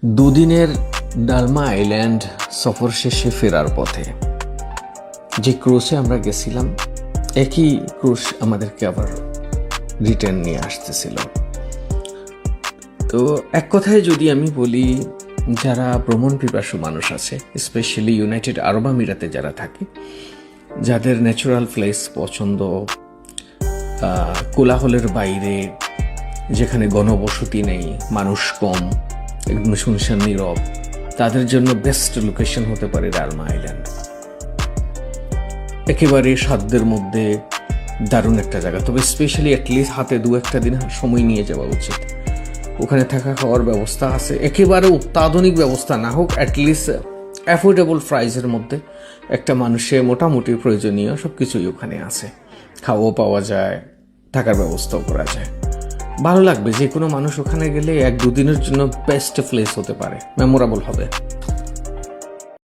দুদিনের ডালমা আইল্যান্ড সফর শেষে ফেরার পথে যে ক্রুজে আমরা গেছিলাম, একই ক্রুজ আমাদেরকে আবার রিটার্ন নিয়ে আসতেছিল। তো এক কথায় যদি আমি বলি, যারা ভ্রমণ পিপাসু মানুষ আছে, স্পেশালি ইউনাইটেড আরব আমিরাতে যারা থাকে, যাদের ন্যাচারাল প্লেস পছন্দ, কোলাহলের বাইরে, যেখানে গণবসতি নেই, মানুষ কম, একদম শুনশান নীরব, তাদের জন্য বেস্ট লোকেশন হতে পারে ডালমা আইল্যান্ড। একেবারে সাধ্যের মধ্যে দারুণ একটা জায়গা, তবে স্পেশালি অ্যাটলিস্ট হাতে 2-1 দিন সময় নিয়ে যাওয়া উচিত। ওখানে থাকা খাওয়ার ব্যবস্থা আছে, একেবারে অত্যাধুনিক ব্যবস্থা না হোক, অ্যাটলিস্ট অ্যাফোর্ডেবল প্রাইসের মধ্যে একটা মানুষের মোটামুটি প্রয়োজনীয় সব কিছুই ওখানে আছে। খাওয়াও পাওয়া যায়, থাকার ব্যবস্থাও করা যায়। ভালো লাগবে, যে কোনো মানুষ ওখানে গেলে 1-2 দিনের জন্য বেস্ট প্লেস হতে পারে, মেমোরেবল হবে।